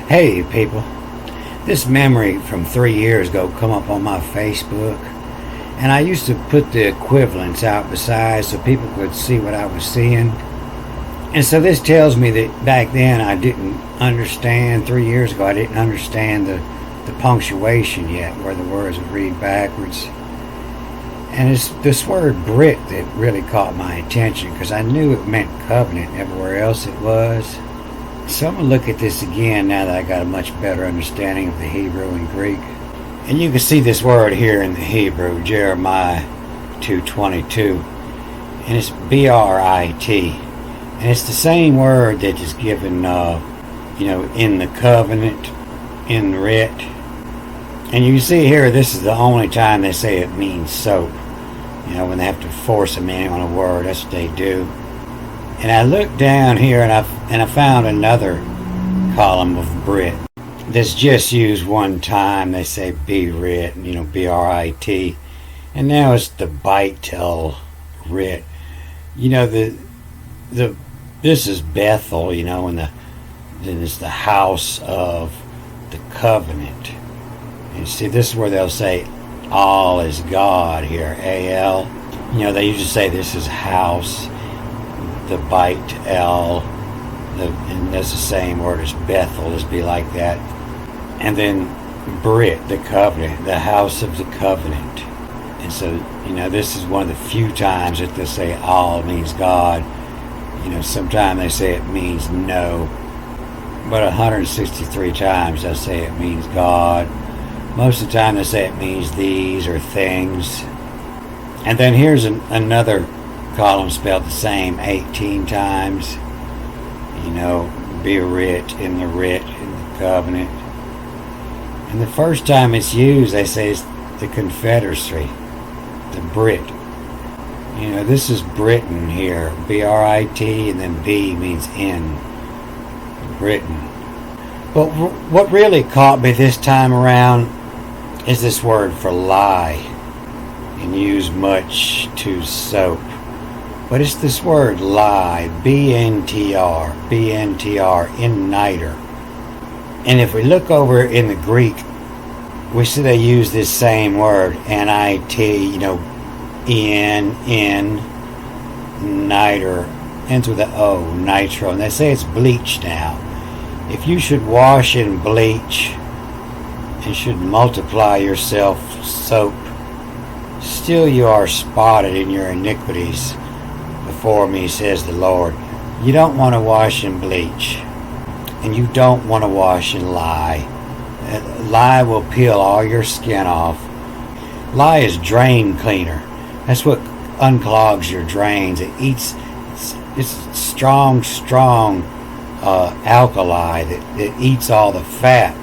Hey people, this memory from 3 years ago come up on my Facebook, and I used to put the equivalents out beside so people could see what I was seeing. And so this tells me that back then I didn't understand, 3 years ago I didn't understand the punctuation yet, where the words would read backwards. And it's this word Brit that really caught my attention, because I knew it meant covenant everywhere else it was. So I'm going to look at this again now that I got a much better understanding of the Hebrew and Greek. And you can see this word here in the Hebrew, Jeremiah 2:22. And it's B-R-I-T. And it's the same word that is given, in the covenant, in the writ. And you can see here, this is the only time they say it means soap. When they have to force a meaning on a word, that's what they do. And I looked down here and I found another column of Brit that's just used one time. They say B-Rit, B-R-I-T. And now it's the Beitel Rit. This is Bethel, and then it's the house of the covenant. And see, this is where they'll say all is God here, A-L. They usually say this is house, the Beit El, and that's the same word as Bethel, just be like that. And then Brit, the covenant, the house of the covenant. And so, this is one of the few times that they say all means God. Sometimes they say it means no, but 163 times they'll say it means God. Most of the time they say it means these or things. And then here's another column spelled the same 18 times. Be writ, in the covenant. And the first time it's used, they say it's the confederacy, the Brit. This is Britain here, B-R-I-T, and then B means in, Britain. But what really caught me this time around is this word for lie, and used much to soap. But it's this word lie, B-N-T-R, in niter. And if we look over in the Greek, we see they use this same word, N-I-T, in, niter, ends with the O, nitro. And they say it's bleach now. If you should wash in bleach and should multiply yourself soap, still you are spotted in your iniquities before me, says the Lord. You don't want to wash in bleach, and you don't want to wash in lye. Lye will peel all your skin off. Lye is drain cleaner. That's what unclogs your drains. It's strong alkali that eats all the fat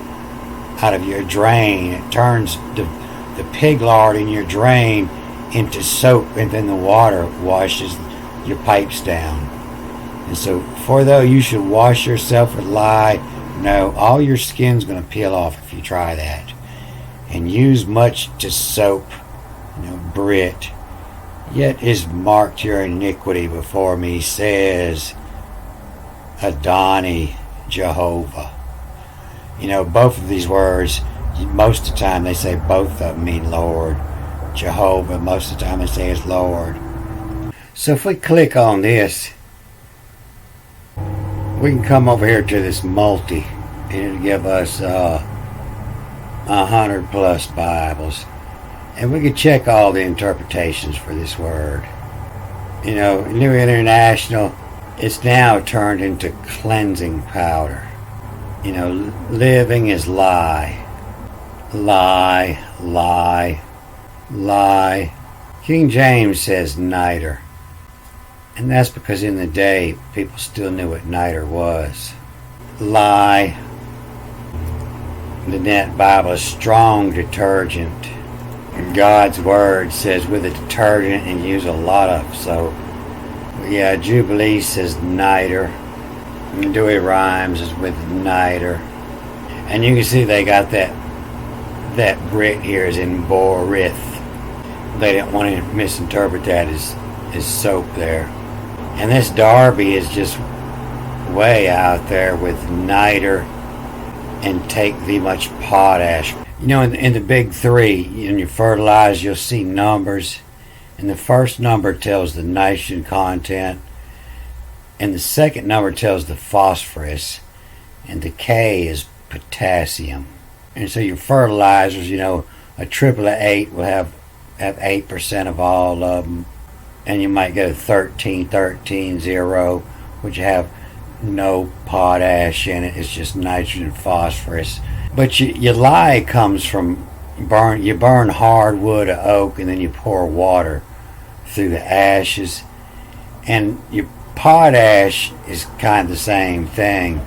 out of your drain. It turns the pig lard in your drain into soap, and then the water washes your pipes down. And so, for though you should wash yourself with lye, no, all your skin's going to peel off if you try that. And use much to soap, Brit, yet is marked your iniquity before me, says Adonai Jehovah. Both of these words, most of the time they say both of them mean Lord. Jehovah, most of the time they say it's Lord. So if we click on this, we can come over here to this multi, and it'll give us 100 plus Bibles. And we can check all the interpretations for this word. New International, it's now turned into cleansing powder. Living is lie. Lie, lie, lie. King James says niter. And that's because in the day, people still knew what niter was. Lie. The Net Bible is strong detergent. God's word says with a detergent and use a lot of soap. Yeah, Jubilee says niter. And Dewey Rhymes is with niter. And you can see they got that Brit here is in Borith. They didn't want to misinterpret that as soap there. And this Darby is just way out there with niter and take the much potash. In the big three, in your fertilizer, you'll see numbers. And the first number tells the nitrogen content. And the second number tells the phosphorus. And the K is potassium. And so your fertilizers, a triple of 8 will have 8% of all of them. And you might get a 13, 13, 0, which have no potash in it. It's just nitrogen and phosphorus. But your lye comes from you burn hardwood or oak, and then you pour water through the ashes. And your potash is kind of the same thing.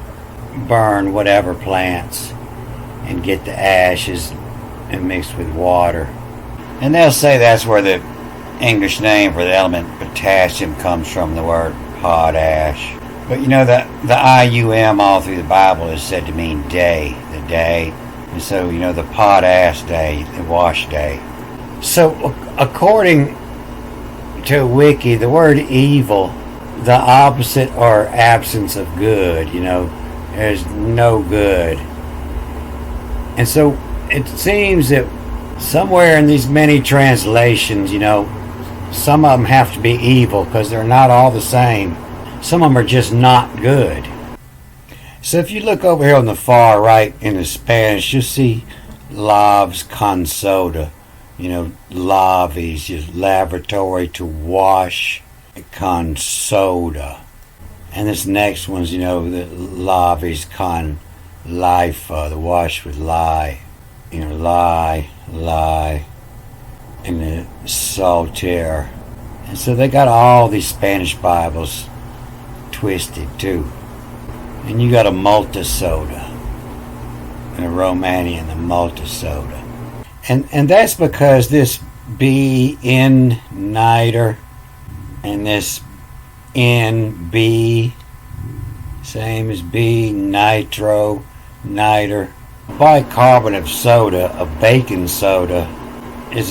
Burn whatever plants and get the ashes and mix with water. And they'll say that's where the English name for the element potassium comes from, the word potash. But the IUM all through the Bible is said to mean day, the day. And so, the potash day, the wash day. So, according to Wiki, the word evil, the opposite or absence of good, there's no good. And so, it seems that somewhere in these many translations, some of them have to be evil because they're not all the same. Some of them are just not good. So if you look over here on the far right in the Spanish, you'll see labs con soda. Lavis, just laboratory to wash con soda. And this next one's, the lavis con lifa, the wash with lye. Lye, and the saltaire. And so they got all these Spanish Bibles twisted too. And you got a multi-soda, and a Romanian, the multi-soda. And that's because this B in niter and this NB, same as B, nitro, niter. Bicarbonate of soda, a baking soda, is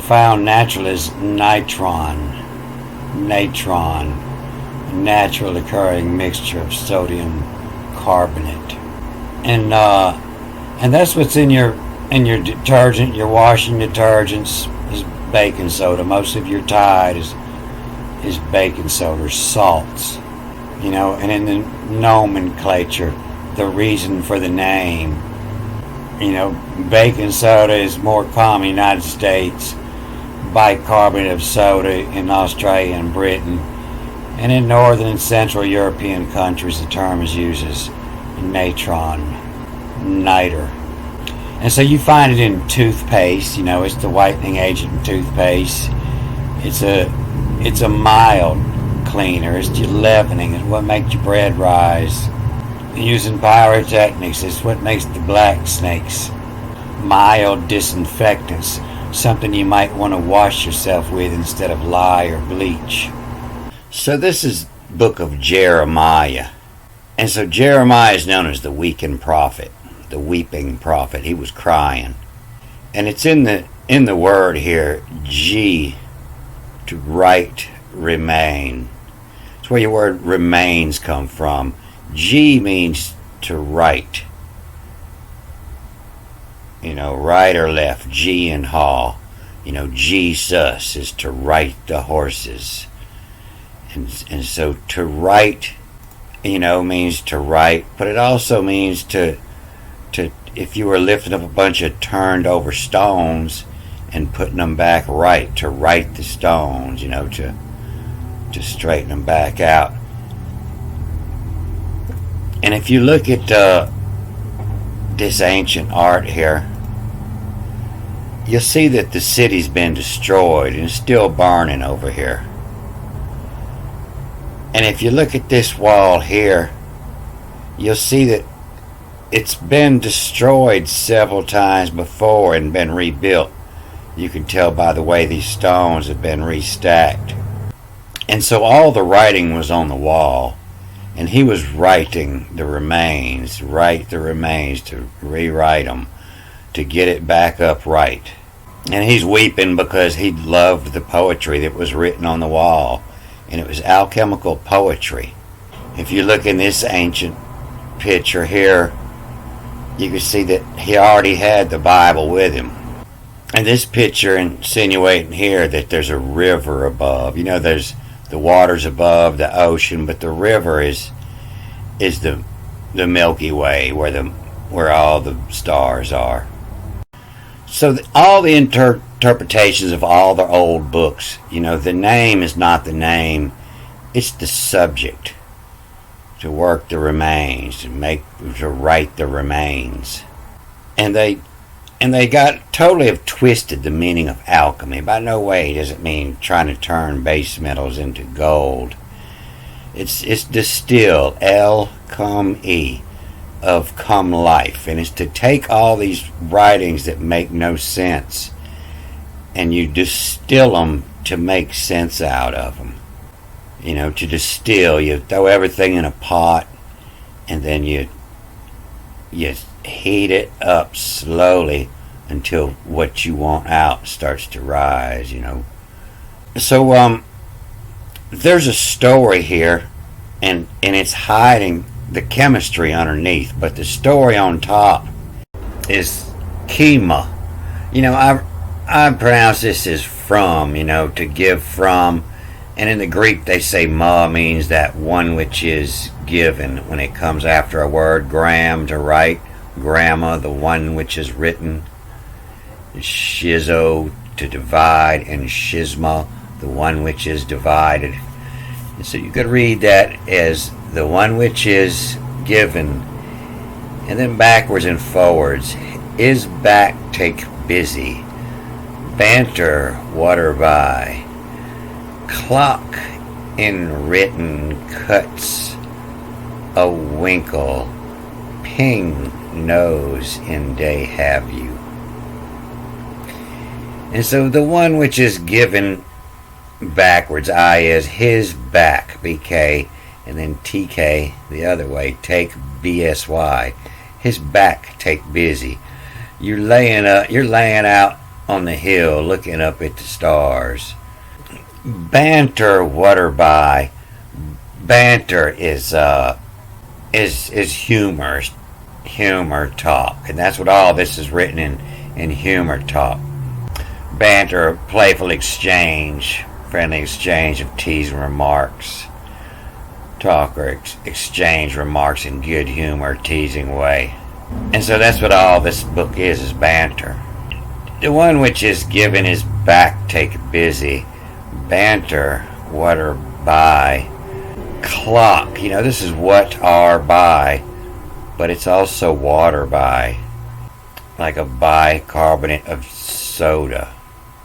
found natural as natron, natural occurring mixture of sodium carbonate. And that's what's in your detergent, your washing detergents, is baking soda. Most of your Tide is baking soda, or salts. And in the nomenclature, the reason for the name, baking soda is more common in the United States, bicarbonate of soda in Australia and Britain, and in northern and central European countries the term is used as natron, niter. And so you find it in toothpaste. It's the whitening agent in toothpaste. It's a mild cleaner. It's your leavening. It's what makes your bread rise. Using pyrotechnics, it's what makes the black snakes. Mild disinfectants, something you might want to wash yourself with instead of lye or bleach. So this is book of Jeremiah. And so Jeremiah is known as the weeping prophet. The weeping prophet. He was crying. And it's in the word here, G, to write, remain. It's where your word remains come from. G means to write. Right or left. G and haw. Jesus is to write the horses. And so to write, means to write. But it also means to if you were lifting up a bunch of turned over stones and putting them back right, to right the stones, to straighten them back out. And if you look at this ancient art here, you'll see that the city's been destroyed and it's still burning over here. And if you look at this wall here, you'll see that it's been destroyed several times before and been rebuilt. You can tell by the way these stones have been restacked. And so all the writing was on the wall. And he was writing the remains, to rewrite them, to get it back up right. And he's weeping because he loved the poetry that was written on the wall. And it was alchemical poetry. If you look in this ancient picture here, you can see that he already had the Bible with him. And this picture insinuating here that there's a river above. There's the waters above the ocean, but the river is the Milky Way, where all the stars are. So all the interpretations of all the old books, the name is not the name, it's the subject. To work the remains, to write the remains. And they got totally have twisted the meaning of alchemy. By no way does it mean trying to turn base metals into gold. It's distill, L-cum-E, of come life. And it's to take all these writings that make no sense and you distill them to make sense out of them. To distill, you throw everything in a pot and then you heat it up slowly until what you want out starts to rise, So there's a story here and it's hiding the chemistry underneath, but the story on top is chema. I pronounce this as from, to give from. And in the Greek, they say ma means that one which is given when it comes after a word. Gram, to write. Gramma, the one which is written. Schizo, to divide. And schisma, the one which is divided. And so you could read that as the one which is given. And then backwards and forwards. Is back take busy. Banter, water by. Clock in written cuts a winkle, ping nose in day have you. And so the one which is given backwards, I is his back, BK, and then TK the other way, take BSY. His back take busy. You're laying out on the hill looking up at the stars. Banter, water by. Banter is humor talk, and that's what all this is written in humor talk. Banter, playful exchange, friendly exchange of teasing remarks. Talk or exchange remarks in good humor, teasing way. And so that's what all this book is banter. The one which is given his back take busy. Banter, water by. Clock, this is what are by, but it's also water by. Like a bicarbonate of soda.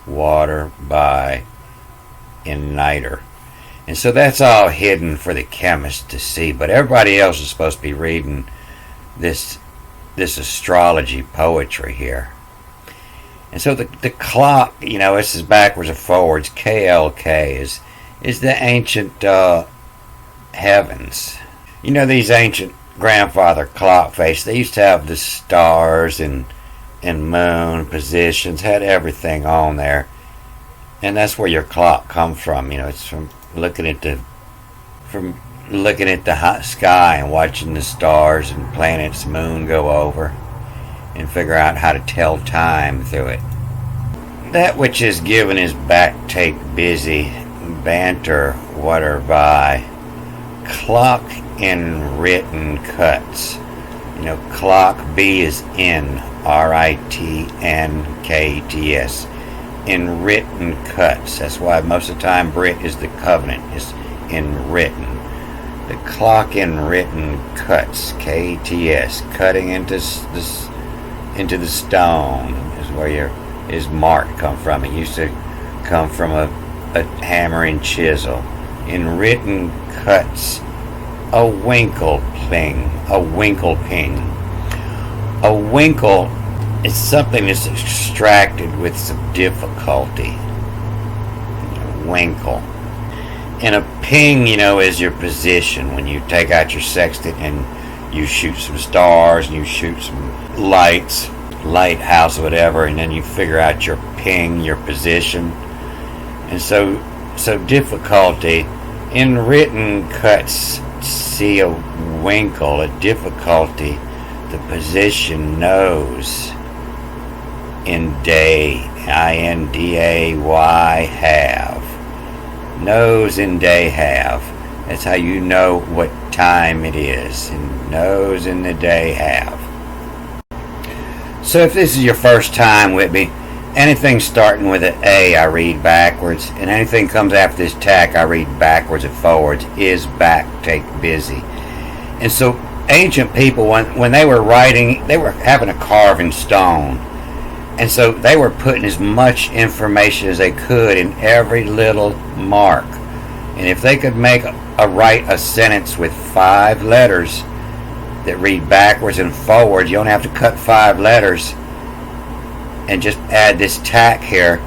Water by in niter. And so that's all hidden for the chemist to see, but everybody else is supposed to be reading this astrology poetry here. And so the clock, this is backwards and forwards. KLK is the ancient heavens. These ancient grandfather clock face, they used to have the stars and moon positions, had everything on there. And that's where your clock comes from. It's from looking at the hot sky and watching the stars and planets, moon go over, and figure out how to tell time through it. That which is given is back take busy. Banter, water by. Clock in written cuts. Clock, B is in, RITNKTS. In written cuts. That's why most of the time Brit is the covenant. It's in written. The clock in written cuts. KTS. Cutting into the stone is where his mark come from. It used to come from a hammer and chisel. In written cuts. A winkle ping. A winkle ping. A winkle is something that's extracted with some difficulty. Winkle. And a ping, is your position. When you take out your sextant and you shoot some stars and you shoot some lighthouse or whatever, and then you figure out your ping, your position. And so difficulty in written cuts, see a winkle, a difficulty The position knows in day, I-N-D-A-Y, have. Knows in day have. That's how you know what time it is. And knows in the day have. So if this is your first time with me, anything starting with an A I read backwards, and anything comes after this tack I read backwards and forwards. Is, back, take, busy. And so ancient people, when they were writing, they were having to carve in stone. And so they were putting as much information as they could in every little mark. And if they could write a sentence with 5 letters that read backwards and forwards, you only have to cut 5 letters and just add this tack here.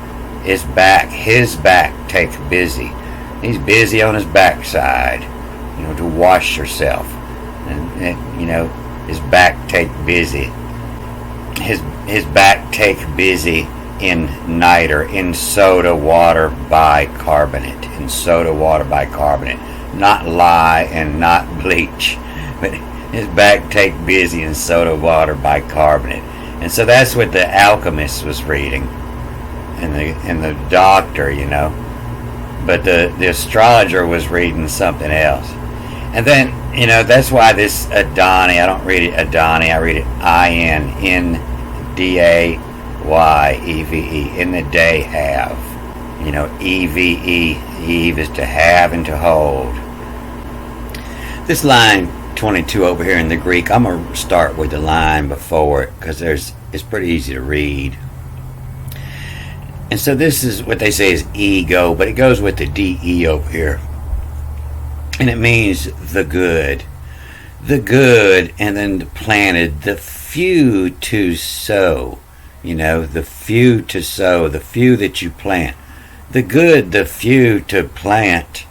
Is back, his back, take, busy. He's busy on his backside, to wash yourself. And his back, take, busy. His back, take, busy in niter, in soda water bicarbonate. In soda water bicarbonate. Not lye and not bleach. But his back, take, busy in soda water bicarbonate. And so that's what the alchemist was reading. And the doctor, But the astrologer was reading something else. And then, that's why this Adani, I don't read it Adani, I read it I-N-N-D-A-Y-E-V-E, in the day have. E-V-E, Eve is to have and to hold. This line 22 over here in the Greek, I'm going to start with the line before it because it's pretty easy to read. And so this is what they say is ego, but it goes with the D-E over here. And it means the good. The good, and then planted, the few to sow. The few to sow, the few that you plant. The good, the few to plant.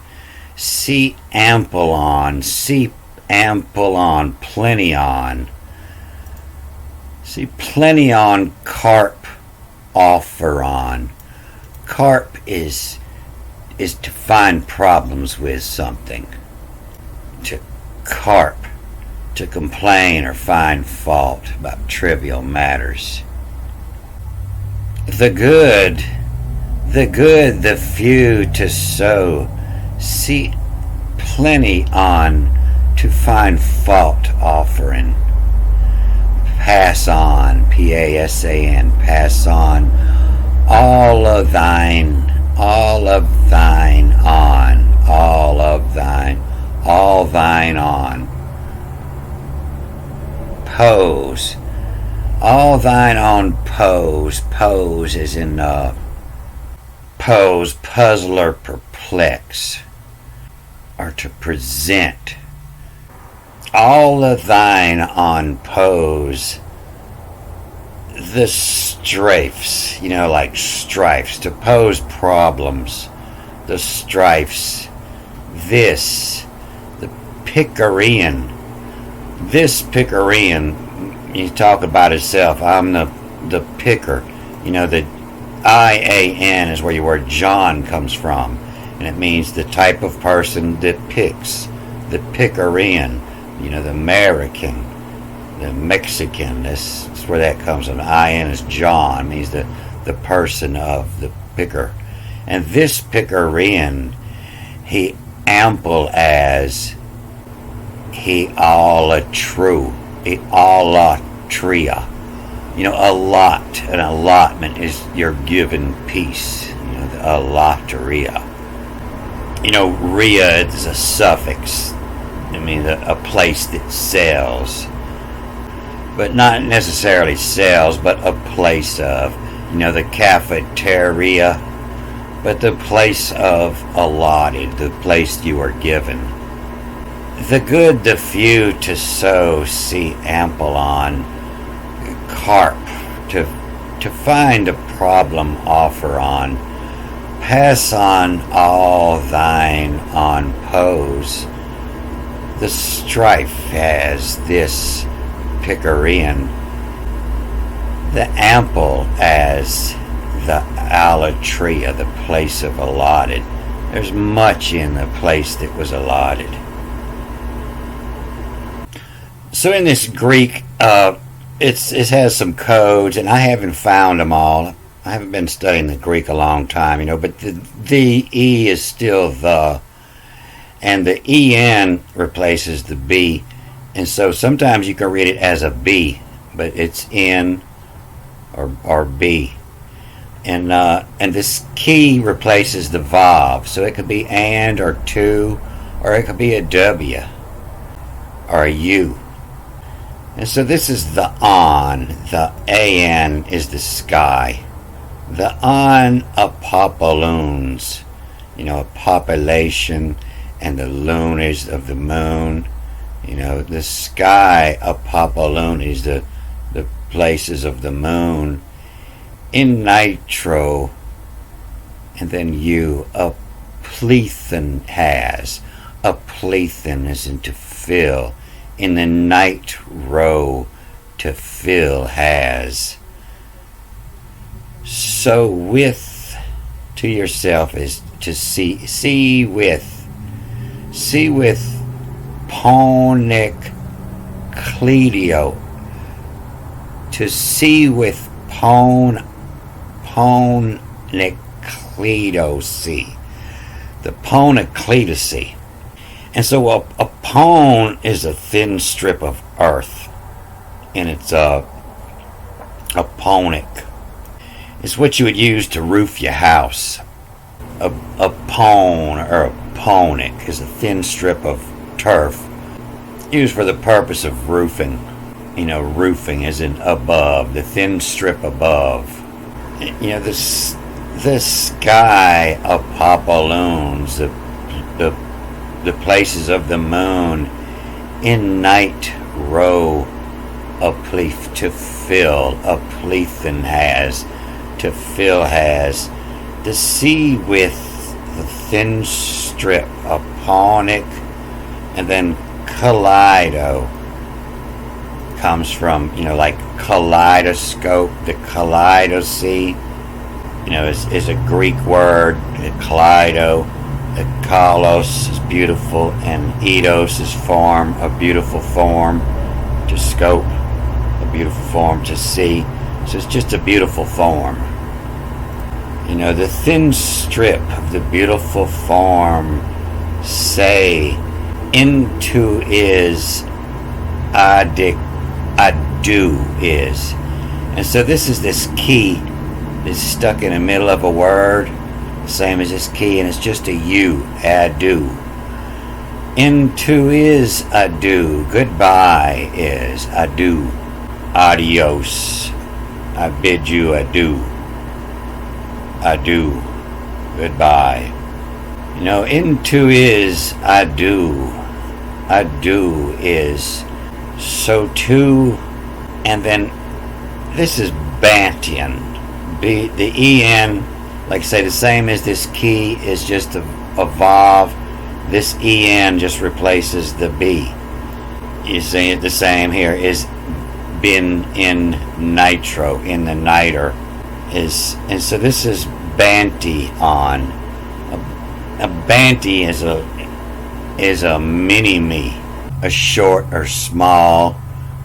See ample on, see ample on, plenty on. See plenty on, carp, offer on. Carp is to find problems with something. To carp, to complain or find fault about trivial matters. The good, the few to sow. See plenty on, to find fault offering. Pass on, P-A-S-A-N, pass on. All of thine on, all thine on. Pose, all thine on pose, pose is in pose, puzzle or perplex, or to present. All of thine on pose, the strifes, like strifes, to pose problems, the strifes. This, the Picarian, he talk about himself, I'm the picker. The I-A-N is where your word John comes from, and it means the type of person that picks. The Picarian, the American, the Mexican, this is where that comes from. I-N is John, means the person of the picker. And this Picarian, he ample as, he all a true, he all a tria. A lot, an allotment is your given piece. The allotteria. Ria is a suffix. I mean, a place that sells. But not necessarily sells, but a place of. The cafeteria. But the place of allotted, the place you are given. The good, the few to sow, see ample on. Carp, to find a problem, offer on. Pass on all thine on pose. The strife has this Picarian. The ample as the allatria, the place of allotted. There's much in the place that was allotted. So in this Greek, it has some codes, and I haven't found them all. I haven't been studying the Greek a long time, but the E is still the, and the EN replaces the B. And so sometimes you can read it as a B, but it's N or B. And this key replaces the vav, so it could be and or to, or it could be a W or a U. And so this is the on. The AN is the sky. The on apopaloons, a population, and the loon is of the moon. The sky apopaloon is the places of the moon. In nitro, and then you, a plethen has. A plethen is in to fill. In the night row, to fill has. So with to yourself is to see. See with ponic cledio. To see with ponicledocy. The ponicledocy. And so a pone is a thin strip of earth. And it's a ponic. It's what you would use to roof your house. A pone or a ponic is a thin strip of turf used for the purpose of roofing. Roofing is in above, the thin strip above. The sky apopaloons, the places of the moon. In night row, a pleth to fill, a plethen has, to fill has. The sea with the thin strip, a ponic, and then kaleido comes from, like kaleidoscope. The kaleidocy, is a Greek word. The kaleido, the kalos is beautiful, and eidos is form, a beautiful form. To scope, a beautiful form. To see, so it's just a beautiful form. The thin strip of the beautiful form. Say, into is adic. Ado is. And so this is this key that's stuck in the middle of a word, same as this key, and it's just a U. Ado. Into is adieu. Goodbye is adieu. Adios. I bid you adieu. Adieu. Goodbye. Into is adieu. Adieu is so too, and then this is Bantian. The EN, like I say, the same as this key is just a vav. This EN just replaces the B. You see it the same here. Is been in nitro, in the niter. And so this is Banti on. A Banti is a mini-me. A short or small,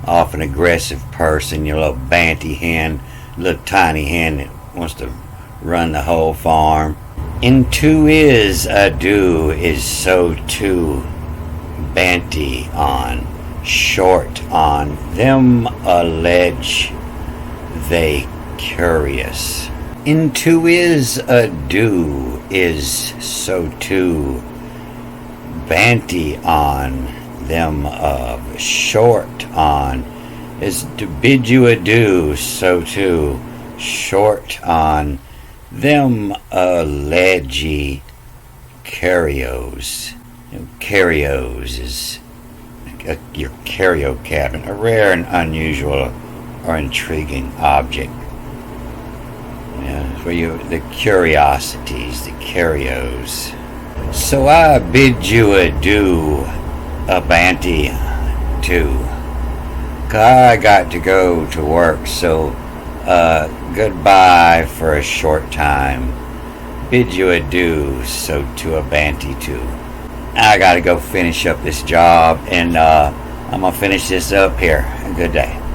often aggressive person, your little banty hen, little tiny hen that wants to run the whole farm. Into is adieu is so too. Banty on, short on. Them allege they curious. Into is adieu is so too. Banty on. Them of short on is to bid you adieu, so too. Short on. Them allege curios. Curios is your curio cabinet, a rare and unusual or intriguing object. For you, the curiosities, the curios. So I bid you adieu, a banty too. I got to go to work, so goodbye for a short time. Bid you adieu, so to a banty too. I got to go finish up this job, and I'm going to finish this up here. A good day.